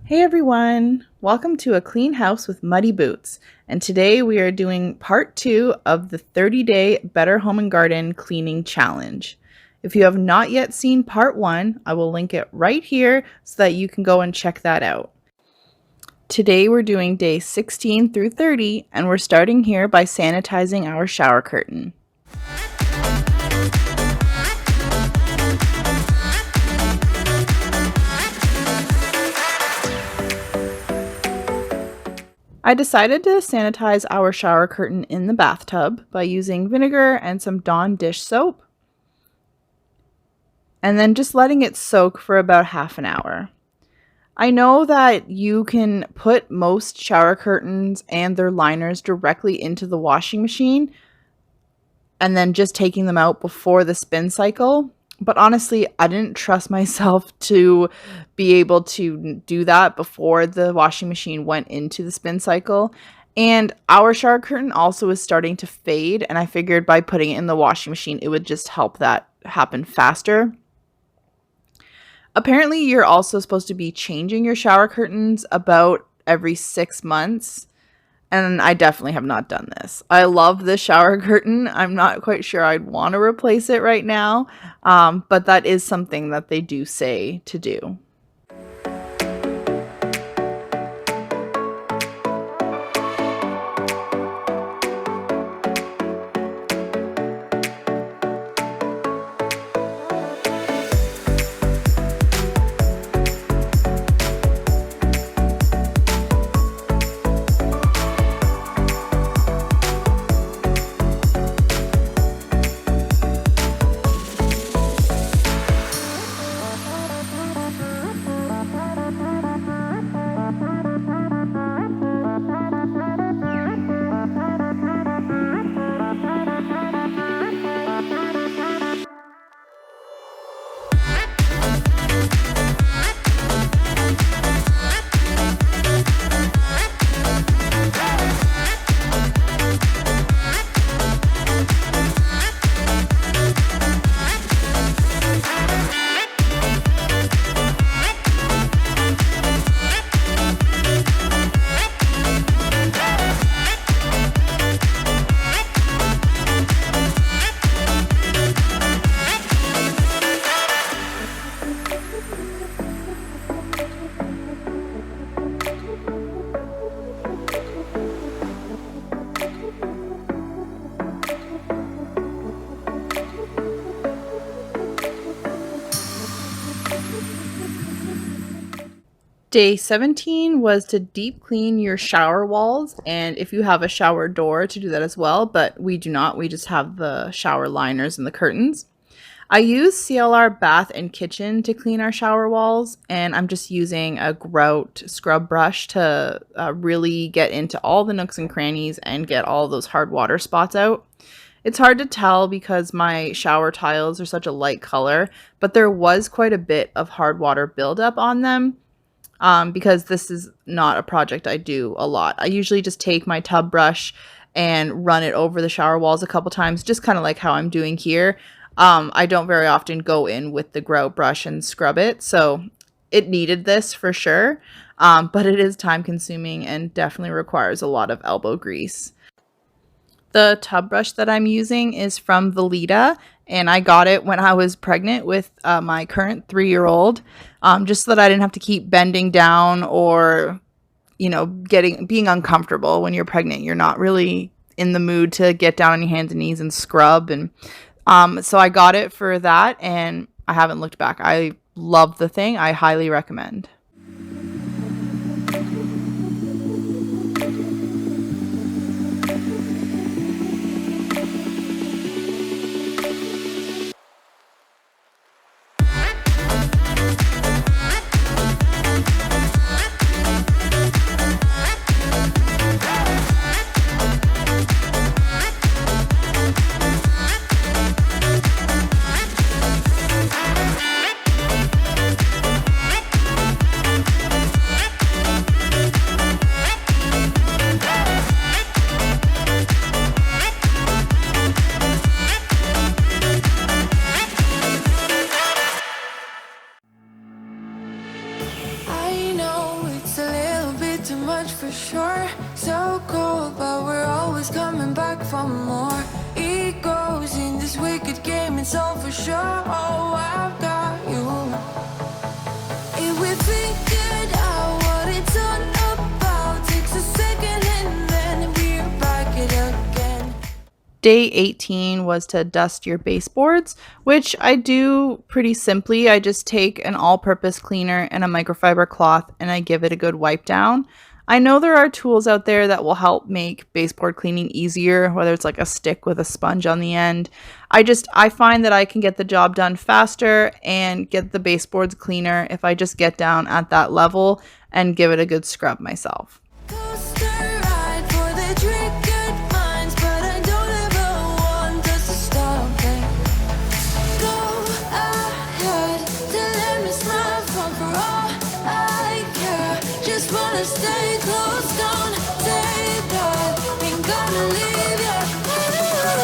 Hey everyone! Welcome to A Clean House with Muddy Boots, and today we are doing part 2 of the 30-day Better Home and Garden Cleaning Challenge. If you have not yet seen part 1, I will link it right here so that you can go and check that out. Today we're doing day 16 through 30, and we're starting here by sanitizing our shower curtain. I decided to sanitize our shower curtain in the bathtub by using vinegar and some Dawn dish soap, and then just letting it soak for about half an hour. I know that you can put most shower curtains and their liners directly into the washing machine and then just taking them out before the spin cycle. But honestly, I didn't trust myself to be able to do that before the washing machine went into the spin cycle. And our shower curtain also is starting to fade, and I figured by putting it in the washing machine, it would just help that happen faster. Apparently, you're also supposed to be changing your shower curtains about every 6 months. And I definitely have not done this. I love this shower curtain. I'm not quite sure I'd want to replace it right now, but that is something that they do say to do. Day 17 was to deep clean your shower walls, and if you have a shower door, to do that as well, but we do not. We just have the shower liners and the curtains. I use CLR Bath and Kitchen to clean our shower walls, and I'm just using a grout scrub brush to really get into all the nooks and crannies and get all those hard water spots out. It's hard to tell because my shower tiles are such a light color, but there was quite a bit of hard water buildup on them. Because this is not a project I do a lot. I usually just take my tub brush and run it over the shower walls a couple times, just kind of like how I'm doing here. I don't very often go in with the grout brush and scrub it, so it needed this for sure, but it is time consuming and definitely requires a lot of elbow grease. The tub brush that I'm using is from Veleda, and I got it when I was pregnant with my current 3-year-old, just so that I didn't have to keep bending down or, being uncomfortable when you're pregnant. You're not really in the mood to get down on your hands and knees and scrub. And so I got it for that, and I haven't looked back. I love the thing. I highly recommend. so for sure, oh, I've got you. If we figured out what it's all about, takes a second and then we're back it again. Day 18 was to dust your baseboards, which I do pretty simply. I just take an all-purpose cleaner and a microfiber cloth and I give it a good wipe down. I know there are tools out there that will help make baseboard cleaning easier, whether it's like a stick with a sponge on the end. I find that I can get the job done faster and get the baseboards cleaner if I just get down at that level and give it a good scrub myself. Coaster ride for the triggered minds, but I don't ever want us to stop it. Go ahead to let me smile from for all I care. Just wanna stay close, don't take that. Ain't gonna leave ya.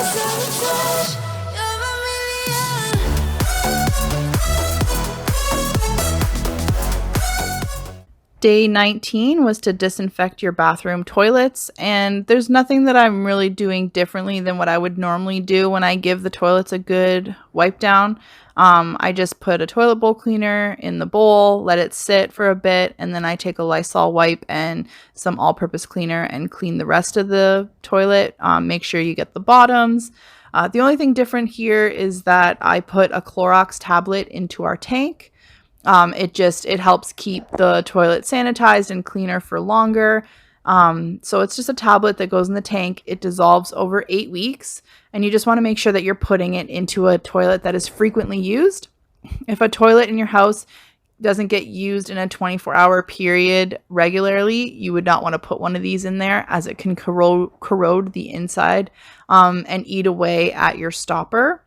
Sabotage, you're a million. Day 19 was to disinfect your bathroom toilets, and there's nothing that I'm really doing differently than what I would normally do when I give the toilets a good wipe down. I just put a toilet bowl cleaner in the bowl, let it sit for a bit, and then I take a Lysol wipe and some all-purpose cleaner and clean the rest of the toilet. Make sure you get the bottoms. The only thing different here is that I put a Clorox tablet into our tank. It helps keep the toilet sanitized and cleaner for longer. So it's just a tablet that goes in the tank. It dissolves over 8 weeks, and you just want to make sure that you're putting it into a toilet that is frequently used. If a toilet in your house doesn't get used in a 24-hour period regularly, you would not want to put one of these in there, as it can corrode the inside and eat away at your stopper.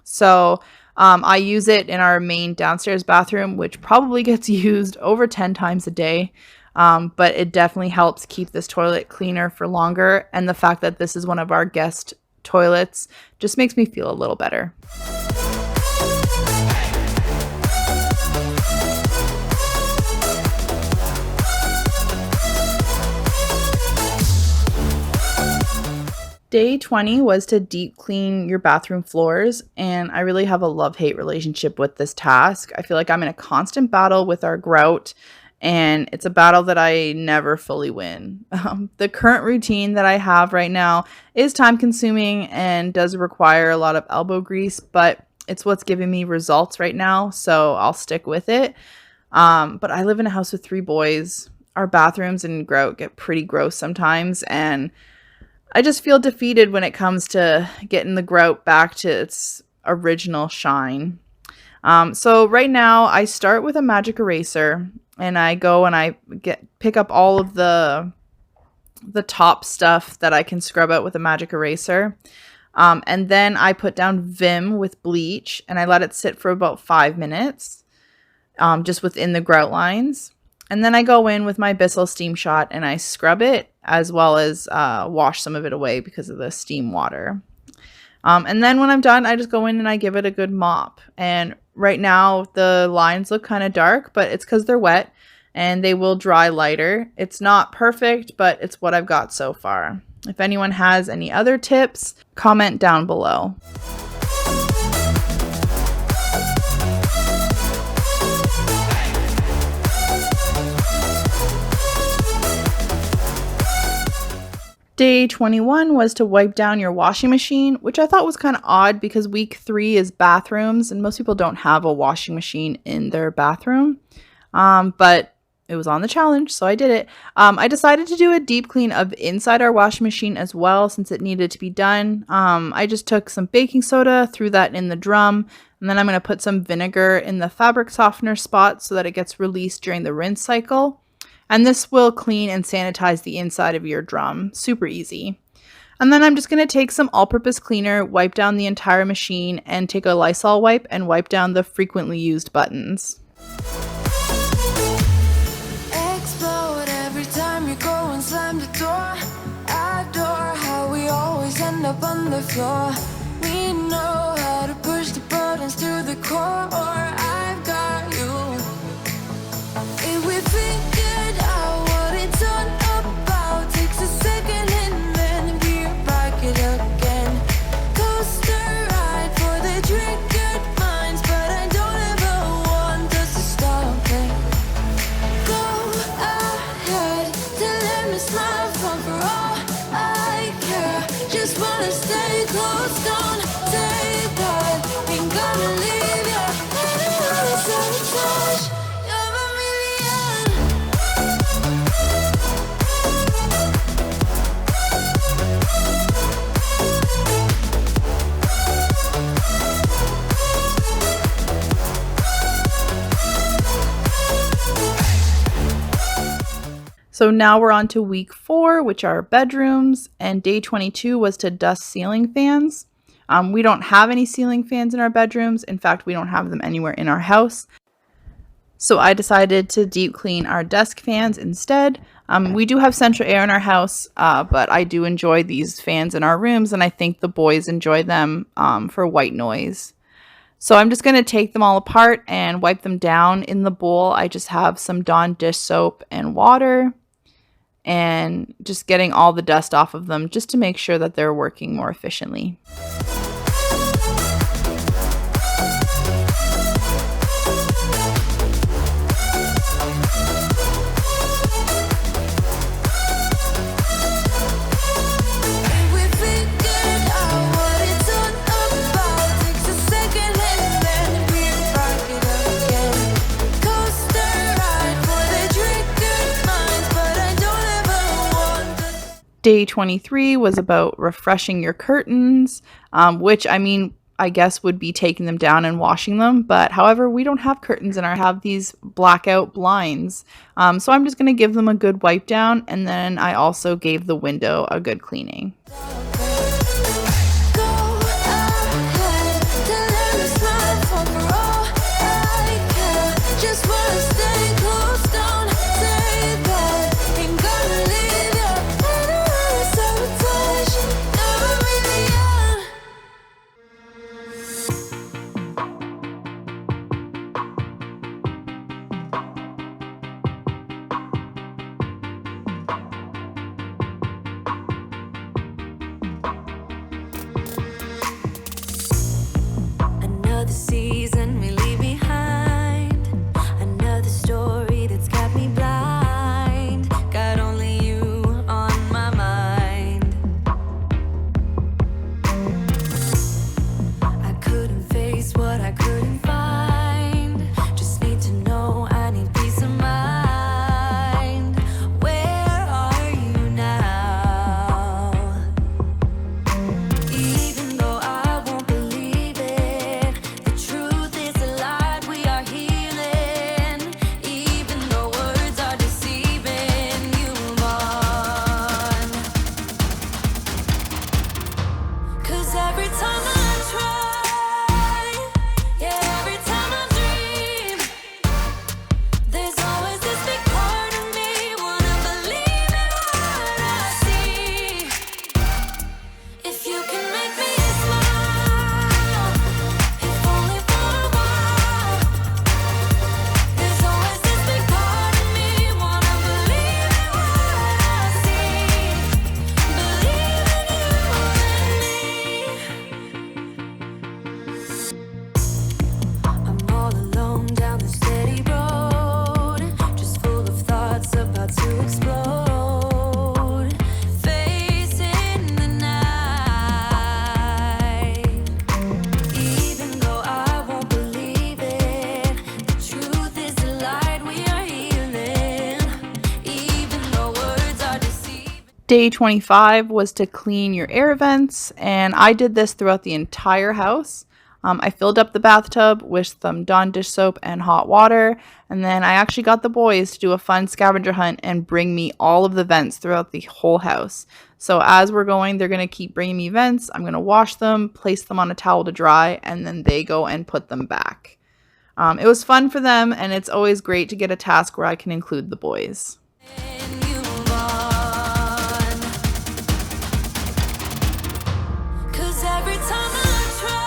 So I use it in our main downstairs bathroom, which probably gets used over 10 times a day. But it definitely helps keep this toilet cleaner for longer. And the fact that this is one of our guest toilets just makes me feel a little better. Day 20 was to deep clean your bathroom floors, and I really have a love-hate relationship with this task. I feel like I'm in a constant battle with our grout, and it's a battle that I never fully win. The current routine that I have right now is time-consuming and does require a lot of elbow grease, but it's what's giving me results right now, so I'll stick with it. But I live in a house with 3 boys. Our bathrooms and grout get pretty gross sometimes, and I just feel defeated when it comes to getting the grout back to its original shine. So right now I start with a magic eraser, and I go and I pick up all of the top stuff that I can scrub out with a magic eraser. And then I put down Vim with bleach, and I let it sit for about 5 minutes, just within the grout lines. And then I go in with my Bissell steam shot and I scrub it, as well as wash some of it away because of the steam water. And then when I'm done, I just go in and I give it a good mop. And right now the lines look kind of dark, but it's because they're wet and they will dry lighter. It's not perfect, but it's what I've got so far. If anyone has any other tips, comment down below. Day 21 was to wipe down your washing machine, which I thought was kind of odd because week 3 is bathrooms and most people don't have a washing machine in their bathroom. But it was on the challenge, so I did it. I decided to do a deep clean of inside our washing machine as well, since it needed to be done. I just took some baking soda, threw that in the drum, and then I'm going to put some vinegar in the fabric softener spot so that it gets released during the rinse cycle. And this will clean and sanitize the inside of your drum. Super easy. And then I'm just going to take some all-purpose cleaner, wipe down the entire machine, and take a Lysol wipe and wipe down the frequently used buttons. Explode every time you go and slam the door. Adore how we always end up on the floor. We know how to push the buttons to the core. I've got you. If we figured out what it's all about, takes a second and then we're back it again. Coaster ride for the drink. stay close, don't say that. Ain't gonna leave ya. Another sabotage. You're a million. So now we're on to week 4, which are bedrooms, and day 22 was to dust ceiling fans. We don't have any ceiling fans in our bedrooms. In fact, we don't have them anywhere in our house. So I decided to deep clean our desk fans instead. We do have central air in our house, but I do enjoy these fans in our rooms, and I think the boys enjoy them for white noise. So I'm just going to take them all apart and wipe them down. In the bowl, I just have some Dawn dish soap and water, and just getting all the dust off of them just to make sure that they're working more efficiently. We figured out what it's all about. Takes a second and then we rock it up again. Coaster ride for the triggered minds, but I don't ever want the Day 23 was about refreshing your curtains, which I guess would be taking them down and washing them. But however, we don't have curtains in our have these blackout blinds. So I'm just going to give them a good wipe down, and then I also gave the window a good cleaning. go ahead to let me smile for all I care. Just wanna stay close, don't say that. Ain't gonna leave ya. Another sabotage. You're a million. Another season we leave behind. Another story that's got me blind. Got only you on my mind. I couldn't face what I couldn't find. Just need to know I need peace of mind. Where are you now? Even though I won't believe it, the truth is a lie, we are healing. Even though words are deceiving, you move on. 'Cause every time I try, yeah, every time I dream, there's always this big part of me wanna believe in what I see. If you can make me smile, if only for a while, there's always this big part of me wanna believe in what I see. Believe in you and me. I'm all alone down the steady road, just full of thoughts about to explode. Facing the night, even though I won't believe it, the truth is a light, we are healing. Even though words are deceiving. Day 25 was to clean your air vents, and I did this throughout the entire house. I filled up the bathtub with some Dawn dish soap and hot water, and then I actually got the boys to do a fun scavenger hunt and bring me all of the vents throughout the whole house. So as we're going, they're going to keep bringing me vents. I'm going to wash them, place them on a towel to dry, and then they go and put them back. It was fun for them, and it's always great to get a task where I can include the boys. And you move on. 'Cause every time I try,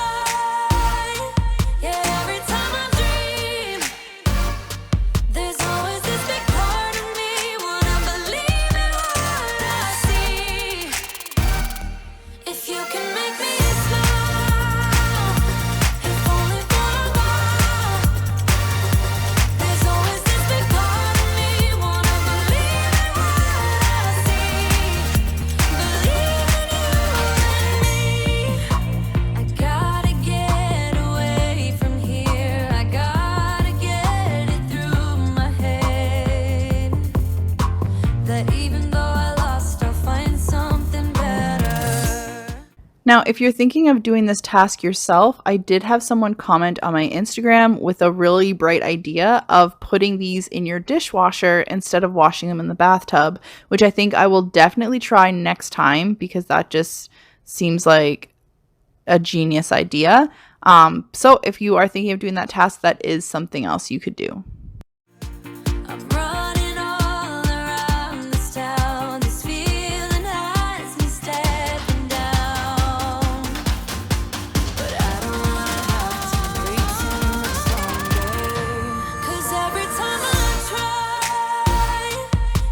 yeah, every time I dream, there's always this big part of me wanna believe in what I see. If you can make me smile, if only for a while, there's always this big part of me wanna believe in Now, if you're thinking of doing this task yourself, I did have someone comment on my Instagram with a really bright idea of putting these in your dishwasher instead of washing them in the bathtub, which I think I will definitely try next time because that just seems like a genius idea. So if you are thinking of doing that task, that is something else you could do. I'm running all around this town. This feeling has me stepping down. But I don't wanna have to breathe too much longer. 'Cause every time I try,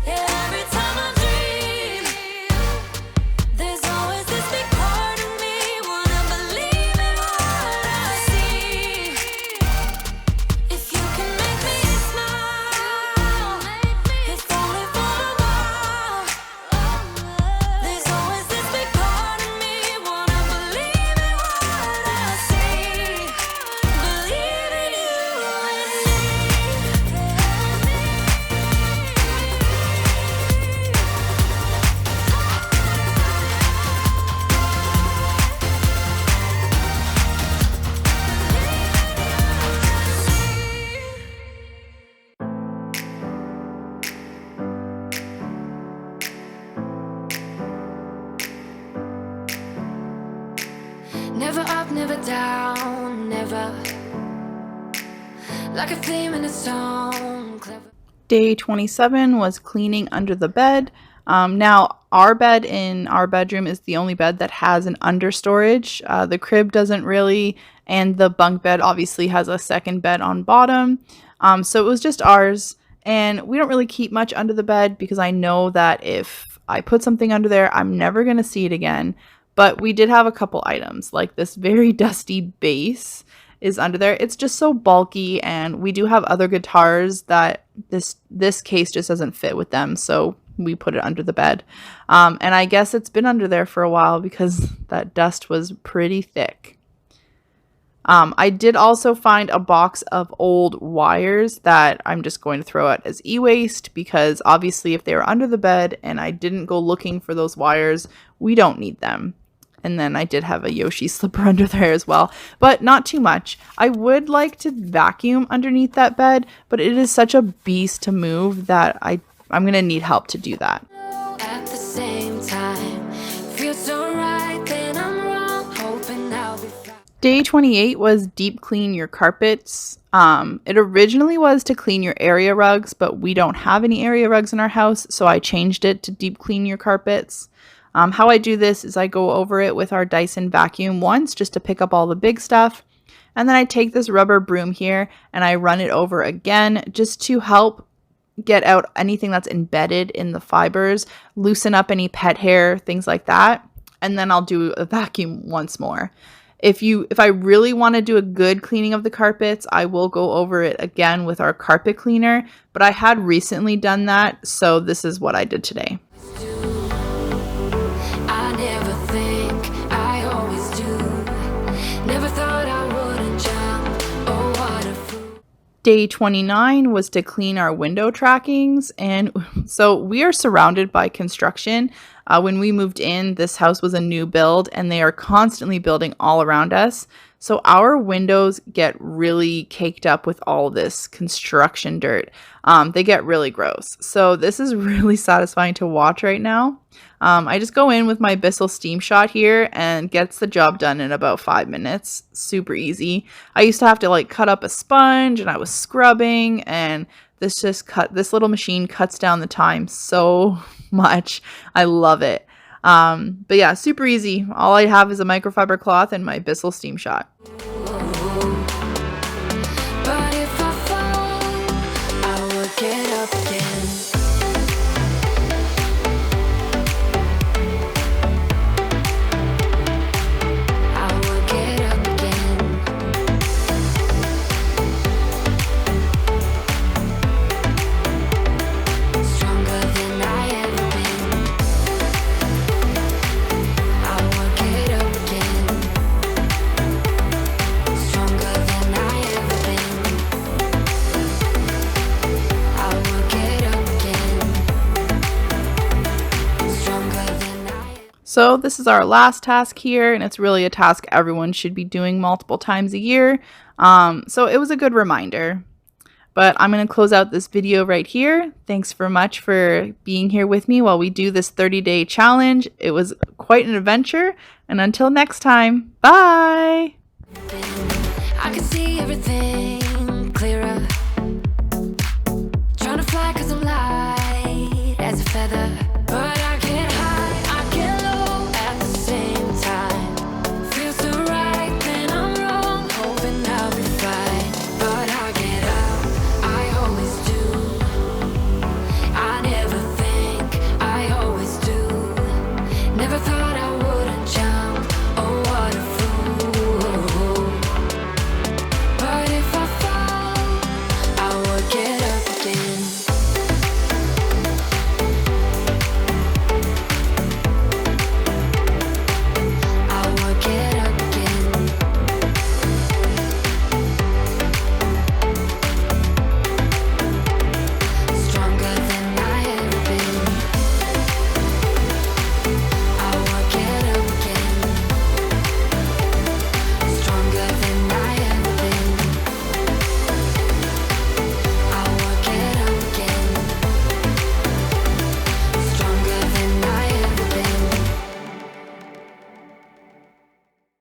yeah, every time I dream, there's always this big part of me wanna believe in what I see. If you can make me smile, if only for a while. There's always this big part of me wanna believe in what I see. Believe in you and me. Never up, never down, never. Like a theme in a song, clever. Day 27 was cleaning under the bed. Now, our bed in our bedroom is the only bed that has an understorage. The crib doesn't really, and the bunk bed obviously has a second bed on bottom. So it was just ours, and we don't really keep much under the bed because I know that if I put something under there, I'm never going to see it again. But we did have a couple items, like this very dusty bass is under there. It's just so bulky, and we do have other guitars that this case just doesn't fit with them, so we put it under the bed. And I guess it's been under there for a while because that dust was pretty thick. I did also find a box of old wires that I'm just going to throw out as e-waste because obviously if they were under the bed and I didn't go looking for those wires, we don't need them. And then I did have a Yoshi slipper under there as well, but not too much. I would like to vacuum underneath that bed, but it is such a beast to move that I'm going to need help to do that. At the same time, feels so right, then I'm wrong, hoping I'll be fine. Day 28 was deep clean your carpets. It originally was to clean your area rugs, but we don't have any area rugs in our house, so I changed it to deep clean your carpets. How I do this is I go over it with our Dyson vacuum once just to pick up all the big stuff. And then I take this rubber broom here and I run it over again just to help get out anything that's embedded in the fibers, loosen up any pet hair, things like that. And then I'll do a vacuum once more. If I really want to do a good cleaning of the carpets, I will go over it again with our carpet cleaner. But I had recently done that, so this is what I did today. I never think, I always do. Never thought I wouldn't jump. Oh, what a fool. Day 29 was to clean our window trackings. And so we are surrounded by construction. When we moved in, this house was a new build and they are constantly building all around us. So our windows get really caked up with all this construction dirt. They get really gross. So this is really satisfying to watch right now. I just go in with my Bissell steam shot here and gets the job done in about 5 minutes. Super easy. I used to have to cut up a sponge and I was scrubbing, and this little machine cuts down the time so much. I love it. But yeah, super easy. All I have is a microfiber cloth and my Bissell steam shot. But if I fall, I will get up again. I will get up again. Stronger than I ever been. I will get up again. So this is our last task here, and it's really a task everyone should be doing multiple times a year. So it was a good reminder. But I'm going to close out this video right here. Thanks very much for being here with me while we do this 30-day challenge. It was quite an adventure. And until next time, bye! I can see everything clearer. Trying to fly 'cause I'm light as a feather.